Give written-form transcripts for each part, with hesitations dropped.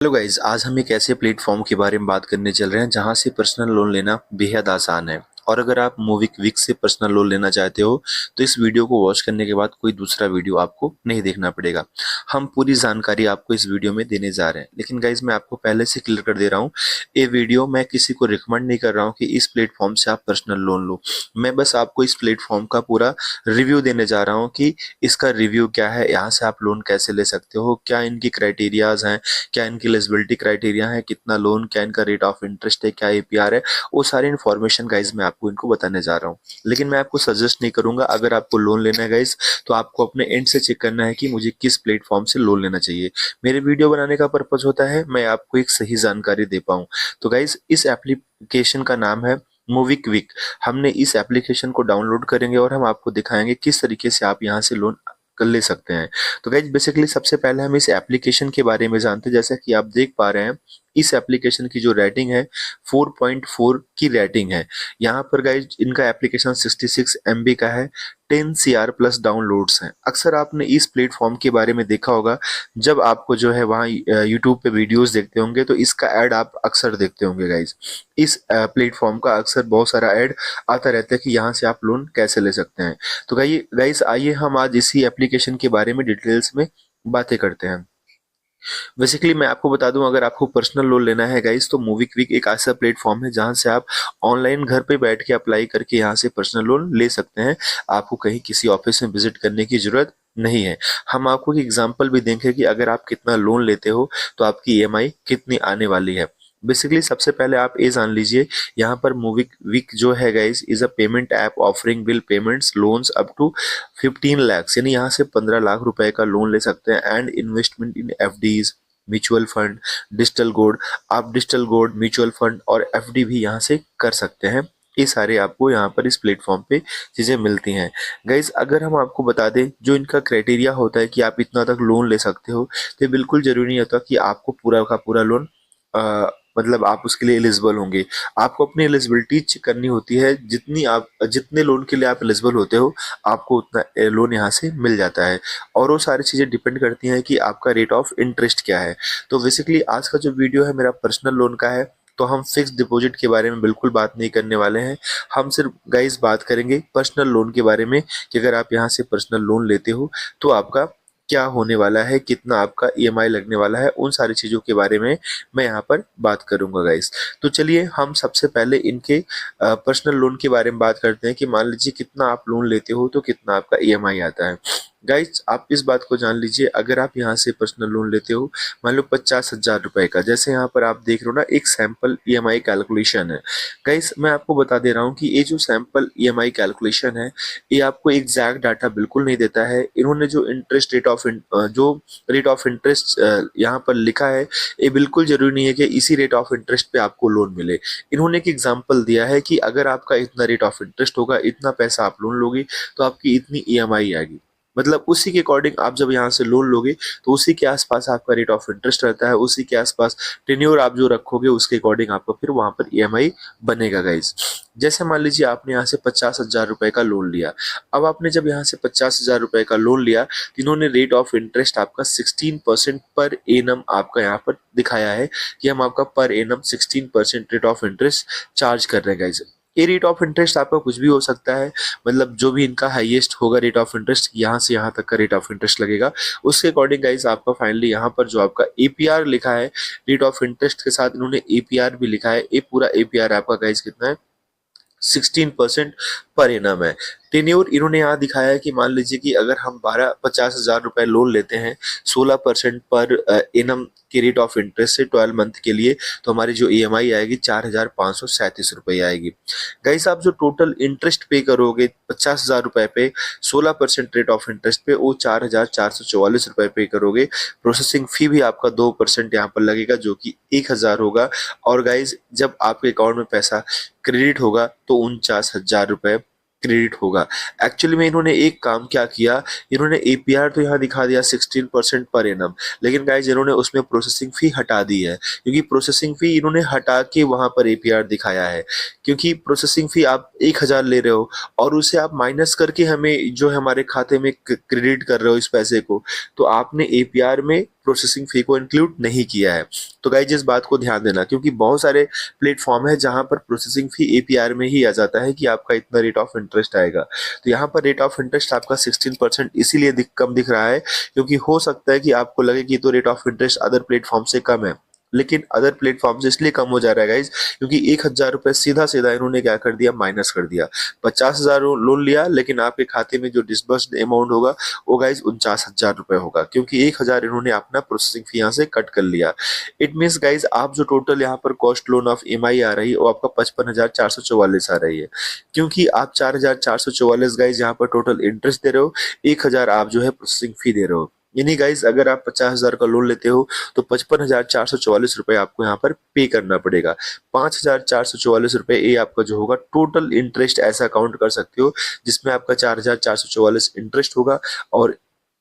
Hello guys, आज हम एक ऐसे प्लेटफॉर्म के बारे में बात करने चल रहे हैं जहां से पर्सनल लोन लेना बेहद आसान है। और अगर आप मोबिक्विक से पर्सनल लोन लेना चाहते हो तो इस वीडियो को वॉच करने के बाद कोई दूसरा वीडियो आपको नहीं देखना पड़ेगा। हम पूरी जानकारी आपको इस वीडियो में देने जा रहे हैं। लेकिन गाइज, मैं आपको पहले से क्लियर कर दे रहा हूँ, ये वीडियो मैं किसी को रिकमेंड नहीं कर रहा हूँ कि इस प्लेटफॉर्म से आप पर्सनल लोन लो। मैं बस आपको इस प्लेटफॉर्म का पूरा रिव्यू देने जा रहा हूँ कि इसका रिव्यू क्या है, यहाँ से आप लोन कैसे ले सकते हो, क्या इनकी क्राइटेरियाज हैं, क्या इनकी एलिजिबिलिटी क्राइटेरिया है, कितना लोन, क्या इनका रेट ऑफ इंटरेस्ट है, क्या एपीआर है। वो सारी इन्फॉर्मेशन गाइज मैं आपको इनको बताने जा रहा हूँ। लेकिन मैं आपको सजेस्ट नहीं करूंगा, अगर आपको लोन लेना है गाइज तो आपको अपने एंड से चेक करना है कि मुझे किस प्लेटफॉर्म से लोन लेना चाहिए। मेरे वीडियो बनाने का पर्पज होता है मैं आपको एक सही जानकारी दे पाऊँ। तो गाइज, इस एप्लीकेशन का नाम है मोबिक्विक। हमने इस एप्लीकेशन को डाउनलोड करेंगे और हम आपको दिखाएंगे किस तरीके से आप यहाँ से लोन कर ले सकते हैं। तो गाइज, बेसिकली सबसे पहले हम इस एप्लीकेशन के बारे में जानते हैं। जैसा कि आप देख पा रहे हैं, इस एप्लीकेशन की जो रेटिंग है 4.4 की रेटिंग है। यहाँ पर गाइज इनका एप्लीकेशन 66 MB का है, 10 CR प्लस डाउनलोड्स हैं। अक्सर आपने इस प्लेटफॉर्म के बारे में देखा होगा, जब आपको जो है वहाँ यूट्यूब पे वीडियोस देखते होंगे तो इसका ऐड आप अक्सर देखते होंगे गाइज। इस प्लेटफॉर्म का अक्सर बहुत सारा ऐड आता रहता है कि यहाँ से आप लोन कैसे ले सकते हैं। तो गाइज आइए हम आज इसी एप्लीकेशन के बारे में डिटेल्स में बातें करते हैं। बेसिकली मैं आपको बता दूं, अगर आपको पर्सनल लोन लेना है गाइस तो मोबिक्विक एक ऐसा प्लेटफॉर्म है जहां से आप ऑनलाइन घर पे बैठ के अप्लाई करके यहां से पर्सनल लोन ले सकते हैं। आपको कहीं किसी ऑफिस में विजिट करने की जरूरत नहीं है। हम आपको एक एग्जांपल भी देंगे कि अगर आप कितना लोन लेते हो तो आपकी ईएमआई कितनी आने वाली है। बेसिकली सबसे पहले आप ये जान लीजिए, यहाँ पर मोबिक्विक जो है guys is a payment app offering bill payments loans up to 15 lakh, यानी यहाँ से 15 लाख रुपए का लोन ले सकते हैं। And investment in FDs, mutual fund, digital gold. आप डिजिटल गोल्ड, म्यूचुअल फंड और एफडी भी यहाँ से कर सकते हैं। ये सारे आपको यहाँ पर इस प्लेटफॉर्म पे चीजें मिलती हैं। गाइज, अगर हम आपको बता दें जो इनका क्राइटेरिया होता है कि आप इतना तक लोन ले सकते हो, तो ये बिल्कुल जरूरी नहीं होता कि आपको पूरा का पूरा लोन मतलब आप उसके लिए एलिजिबल होंगे। आपको अपनी एलिजिबिलिटी चेक करनी होती है, जितने लोन के लिए आप एलिजिबल होते हो आपको उतना लोन यहाँ से मिल जाता है। और वो सारी चीज़ें डिपेंड करती हैं कि आपका रेट ऑफ इंटरेस्ट क्या है। तो बेसिकली आज का जो वीडियो है मेरा पर्सनल लोन का है, तो हम फिक्स डिपॉजिट के बारे में बिल्कुल बात नहीं करने वाले हैं। हम सिर्फ गाइस बात करेंगे पर्सनल लोन के बारे में कि अगर आप यहाँ से पर्सनल लोन लेते हो तो आपका क्या होने वाला है, कितना आपका ईएमआई लगने वाला है, उन सारी चीज़ों के बारे में मैं यहाँ पर बात करूंगा गाइस। तो चलिए हम सबसे पहले इनके पर्सनल लोन के बारे में बात करते हैं कि मान लीजिए कितना आप लोन लेते हो तो कितना आपका ईएमआई आता है। गाइस, आप इस बात को जान लीजिए, अगर आप यहाँ से पर्सनल लोन लेते हो मान लो 50,000 रुपए का, जैसे यहाँ पर आप देख रहे हो ना, एक सैंपल ईएमआई कैलकुलेशन है। गाइस, मैं आपको बता दे रहा हूँ कि ये जो सैंपल ईएमआई कैलकुलेशन है ये आपको एग्जैक्ट डाटा बिल्कुल नहीं देता है। इन्होंने जो इंटरेस्ट रेट ऑफ जो रेट ऑफ इंटरेस्ट यहाँ पर लिखा है, ये बिल्कुल जरूरी नहीं है कि इसी रेट ऑफ इंटरेस्ट पे आपको लोन मिले। इन्होंने एक एग्जांपल दिया है कि अगर आपका इतना रेट ऑफ इंटरेस्ट होगा, इतना पैसा आप लोन लोगे तो आपकी इतनी ईएमआई आएगी। मतलब उसी के अकॉर्डिंग आप जब यहाँ से लोन लोगे तो उसी के आसपास आपका रेट ऑफ इंटरेस्ट रहता है, उसी के आसपास टेन्योर आप जो रखोगे उसके अकॉर्डिंग आपका फिर वहां पर ईएमआई बनेगा गाइज। जैसे मान लीजिए आपने यहाँ से 50,000 रुपए का लोन लिया। अब आपने जब यहाँ से 50,000 रुपए का लोन लिया तो इन्होंने रेट ऑफ इंटरेस्ट आपका 16% पर एनम आपका यहाँ पर दिखाया है कि हम आपका per annum 16% rate of interest charge कर रहे हैं गाइज। ये रेट ऑफ इंटरेस्ट आपका कुछ भी हो सकता है, मतलब जो भी इनका हाईएस्ट होगा रेट ऑफ इंटरेस्ट, यहाँ से यहाँ तक का रेट ऑफ इंटरेस्ट लगेगा, उसके अकॉर्डिंग गाइज आपका फाइनली यहाँ पर जो आपका एपीआर लिखा है रेट ऑफ इंटरेस्ट के साथ इन्होंने एपीआर भी लिखा है। ये पूरा एपीआर आपका गाइज कितना है, 16% पर एनम है। टेन्योर इन्होंने यहाँ दिखाया है कि मान लीजिए कि अगर हम 50,000 रुपए लोन लेते हैं 16% पर एनम के रेट ऑफ इंटरेस्ट से 12 मंथ के लिए, तो हमारी जो ईएमआई आएगी 4,537 रुपए आएगी। गाइस, आप जो टोटल इंटरेस्ट पे करोगे 50,000 रुपए पे 16% रेट ऑफ इंटरेस्ट पे, वो 4,444 रुपए पे करोगे। प्रोसेसिंग फी भी आपका 2% यहाँ पर लगेगा जो कि 1,000 होगा। और गाइज, जब आपके अकाउंट में पैसा क्रेडिट होगा तो 49,000 रुपए क्रेडिट होगा। एक्चुअली में इन्होंने एक काम क्या किया, इन्होंने एपीआर तो यहाँ दिखा दिया 16% पर एनम, लेकिन गाइज इन्होंने उसमें प्रोसेसिंग फी हटा दी है, क्योंकि प्रोसेसिंग फी इन्होंने हटा के वहां पर एपीआर दिखाया है। क्योंकि प्रोसेसिंग फी आप 1,000 ले रहे हो और उसे आप माइनस करके हमें जो है हमारे खाते में क्रेडिट कर रहे हो इस पैसे को, तो आपने एपीआर में प्रोसेसिंग फी को इंक्लूड नहीं किया है। तो गाइज इस बात को ध्यान देना, क्योंकि बहुत सारे प्लेटफॉर्म है जहां पर प्रोसेसिंग फी एपीआर में ही आ जाता है कि आपका इतना रेट ऑफ इंटरेस्ट आएगा। तो यहाँ पर रेट ऑफ इंटरेस्ट आपका 16% इसीलिए कम दिख रहा है, क्योंकि हो सकता है कि आपको लगे कि तो rate of interest other platform से कम है, लेकिन अदर प्लेटफॉर्म से इसलिए कम हो जा रहा है गाइज, क्योंकि 1,000 रुपए सीधा सीधा इन्होंने क्या कर दिया, माइनस कर दिया। 50,000 लोन लिया, लेकिन आपके खाते में जो डिसबर्स्ड अमाउंट होगा वो गाइज 49,000 रुपए होगा, क्योंकि 1,000 इन्होंने अपना प्रोसेसिंग फी यहाँ से कट कर लिया। इट मीन्स गाइज आप जो टोटल यहाँ पर कॉस्ट लोन ऑफ EMI आ रही है वो आपका 55,444 आ रही है, क्योंकि आप 4,444 गाइज यहाँ पर टोटल इंटरेस्ट दे रहे हो, 1,000 आप जो है प्रोसेसिंग फी दे रहे हो। यानी गाइज अगर आप 50,000 का लोन लेते हो तो 55,444 रुपए आपको यहाँ पर पे करना पड़ेगा। 5,444 रुपए ये आपका जो होगा टोटल इंटरेस्ट ऐसा काउंट कर सकते हो, जिसमें आपका 4,444 इंटरेस्ट होगा और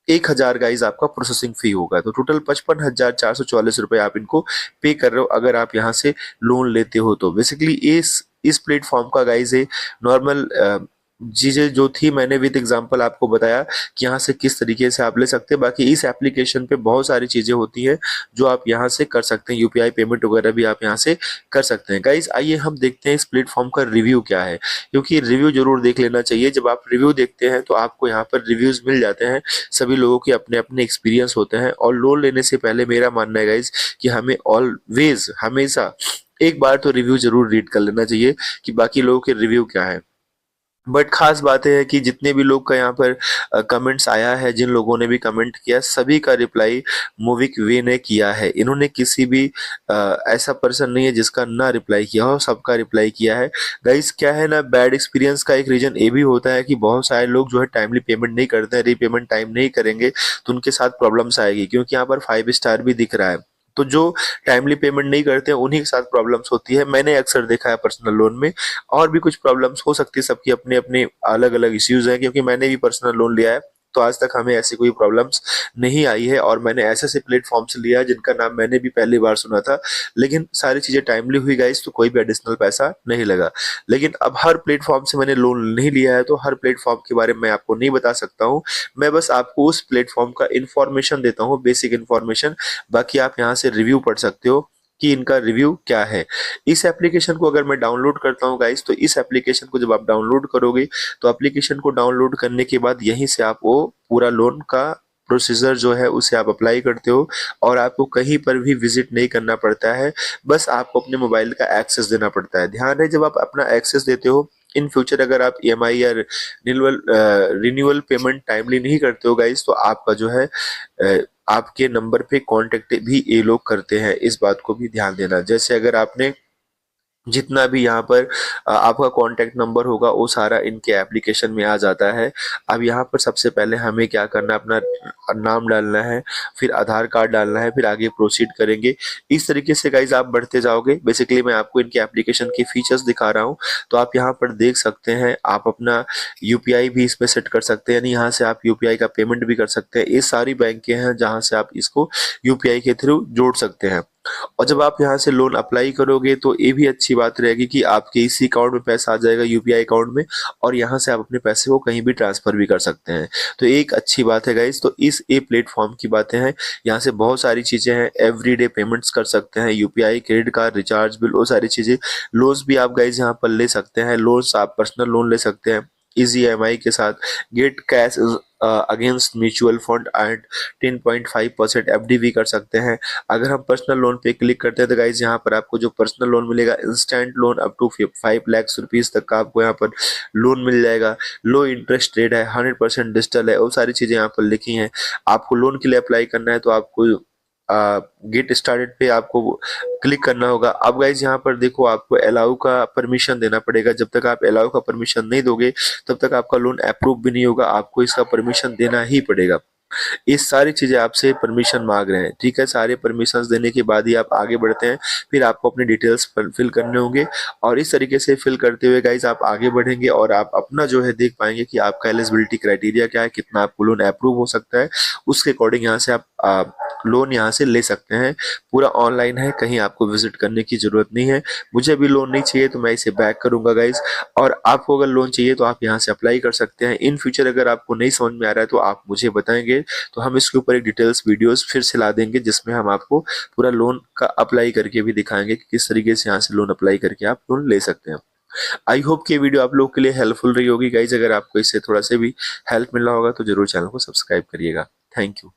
1,000 गाइज आपका प्रोसेसिंग फी होगा। तो टोटल 55,444 रुपए आप इनको पे कर रहे हो अगर आप यहाँ से लोन लेते हो। तो बेसिकली इस प्लेटफॉर्म का गाइज है नॉर्मल चीजें जो थी, मैंने विद एग्जांपल आपको बताया कि यहाँ से किस तरीके से आप ले सकते हैं। बाकी इस एप्लीकेशन पे बहुत सारी चीजें होती हैं जो आप यहाँ से कर सकते हैं, यूपीआई पेमेंट वगैरह भी आप यहाँ से कर सकते हैं। गाइज आइए हम देखते हैं इस प्लेटफॉर्म का रिव्यू क्या है, क्योंकि रिव्यू जरूर देख लेना चाहिए। जब आप रिव्यू देखते हैं तो आपको यहाँ पर रिव्यूज मिल जाते हैं, सभी लोगों के अपने अपने एक्सपीरियंस होते हैं। और लोन लेने से पहले मेरा मानना है गाइज कि हमें ऑलवेज हमेशा एक बार तो रिव्यू जरूर रीड कर लेना चाहिए कि बाकी लोगों के रिव्यू क्या है। बट खास बात है कि जितने भी लोग का यहाँ पर कमेंट्स आया है, जिन लोगों ने भी कमेंट किया, सभी का रिप्लाई मूविक वे ने किया है। इन्होंने किसी भी ऐसा पर्सन नहीं है जिसका ना रिप्लाई किया हो, सबका रिप्लाई किया है। गाइस क्या है ना, बैड एक्सपीरियंस का एक रीजन ये भी होता है कि बहुत सारे लोग जो है टाइमली पेमेंट नहीं करते हैं, रीपेमेंट टाइम नहीं करेंगे तो उनके साथ प्रॉब्लम्स आएगी, क्योंकि यहाँ पर 5 स्टार भी दिख रहा है। तो जो टाइमली पेमेंट नहीं करते हैं उन्हीं के साथ प्रॉब्लम्स होती है, मैंने अक्सर देखा है पर्सनल लोन में। और भी कुछ प्रॉब्लम्स हो सकती है, सबकी अपने अपने अलग अलग इश्यूज हैं, क्योंकि मैंने भी पर्सनल लोन लिया है तो आज तक हमें ऐसी कोई प्रॉब्लम्स नहीं आई है। और मैंने ऐसे ऐसे प्लेटफॉर्म से लिया है जिनका नाम मैंने भी पहली बार सुना था, लेकिन सारी चीजें टाइमली हुई गाइस, तो कोई भी एडिशनल पैसा नहीं लगा। लेकिन अब हर प्लेटफॉर्म से मैंने लोन नहीं लिया है, तो हर प्लेटफॉर्म के बारे में मैं आपको नहीं बता सकता हूँ। मैं बस आपको उस प्लेटफॉर्म का इन्फॉर्मेशन देता हूँ, बेसिक इन्फॉर्मेशन। बाकी आप यहाँ से रिव्यू पढ़ सकते हो कि इनका रिव्यू क्या है। इस एप्लीकेशन को अगर मैं डाउनलोड करता हूँ गाइस, तो इस एप्लीकेशन को जब आप डाउनलोड करोगे तो एप्लीकेशन को डाउनलोड करने के बाद यहीं से आप वो पूरा लोन का प्रोसीजर जो है उसे आप अप्लाई करते हो, और आपको कहीं पर भी विजिट नहीं करना पड़ता है, बस आपको अपने मोबाइल का एक्सेस देना पड़ता है। ध्यान रहे, जब आप अपना एक्सेस देते हो, इन फ्यूचर अगर आप EMI या रिन्यूअल पेमेंट टाइमली नहीं करते हो गाइस, तो आपका जो है आपके नंबर पे कांटेक्ट भी ये लोग करते हैं। इस बात को भी ध्यान देना। जैसे अगर आपने जितना भी यहाँ पर आपका कांटेक्ट नंबर होगा वो सारा इनके एप्लीकेशन में आ जाता है। अब यहाँ पर सबसे पहले हमें क्या करना है, अपना नाम डालना है, फिर आधार कार्ड डालना है, फिर आगे प्रोसीड करेंगे। इस तरीके से गाइज आप बढ़ते जाओगे। बेसिकली मैं आपको इनके एप्लीकेशन के फीचर्स दिखा रहा हूँ, तो आप यहाँ पर देख सकते हैं। आप अपना यूपीआई भी इसमें सेट कर सकते हैं, यानी यहाँ से आप यूपीआई का पेमेंट भी कर सकते हैं। ये सारी बैंकें हैं जहाँ से आप इसको यूपीआई के थ्रू जोड़ सकते हैं। और जब आप यहाँ से लोन अप्लाई करोगे तो ये भी अच्छी बात रहेगी कि आपके इसी अकाउंट में पैसा आ जाएगा, यूपीआई अकाउंट में, और यहाँ से आप अपने पैसे को कहीं भी ट्रांसफर भी कर सकते हैं। तो एक अच्छी बात है गाइज। तो इस प्लेटफॉर्म की बातें हैं, यहाँ से बहुत सारी चीजें हैं, एवरीडे पेमेंट्स कर सकते हैं, UPI, credit card, recharge bill, वो सारी चीजें। लोन्स भी आप गाइज यहाँ पर ले सकते हैं, लोन्स आप पर्सनल लोन ले सकते हैं इजी EMI के साथ। Gate cash against mutual fund and 10.5% FD भी कर सकते हैं। अगर हम पर्सनल लोन पे क्लिक करते हैं तो गाइज यहाँ पर आपको जो पर्सनल लोन मिलेगा, instant loan up to 5 lakh rupees तक का आपको यहाँ पर लोन मिल जाएगा। लो इंटरेस्ट रेट है, 100% डिजिटल है, वो सारी चीजें यहाँ पर लिखी हैं। आपको लोन के लिए अप्लाई करना है तो आपको गेट स्टार्टेड पे आपको क्लिक करना होगा। अब गाइज यहाँ पर देखो, आपको अलाउ का परमिशन देना पड़ेगा। जब तक आप अलाउ का परमिशन नहीं दोगे तब तक आपका लोन अप्रूव भी नहीं होगा, आपको इसका परमिशन देना ही पड़ेगा। ये सारी चीजें आपसे परमिशन मांग रहे हैं, ठीक है। सारे परमिशन देने के बाद ही आप आगे बढ़ते हैं, फिर आपको अपने डिटेल्स फिल करने होंगे, और इस तरीके से फिल करते हुए गाइज आप आगे बढ़ेंगे और आप अपना जो है देख पाएंगे कि आपका एलिजिबिलिटी क्राइटेरिया क्या है, कितना आपको लोन अप्रूव हो सकता है। उसके अकॉर्डिंग यहाँ से आप लोन यहाँ से ले सकते हैं। पूरा ऑनलाइन है, कहीं आपको विजिट करने की जरूरत नहीं है। मुझे भी लोन नहीं चाहिए तो मैं इसे बैक करूंगा गाइज, और आपको अगर लोन चाहिए तो आप यहाँ से अप्लाई कर सकते हैं। इन फ्यूचर अगर आपको नहीं समझ में आ रहा है तो आप मुझे बताएंगे, चाहिए तो हम इसके ऊपर एक डिटेल्स वीडियोस फिर से ला देंगे, जिसमें हम आपको पूरा लोन का अप्लाई करके भी दिखाएंगे कि किस तरीके से यहाँ से लोन अप्लाई करके आप लोन ले सकते हैं। आई होप कि ये वीडियो आप लोग के लिए हेल्पफुल रही होगी गाइज। अगर आपको इससे थोड़ा सा भी हेल्प मिला होगा तो जरूर चैनल को सब्सक्राइब करिएगा। Thank you.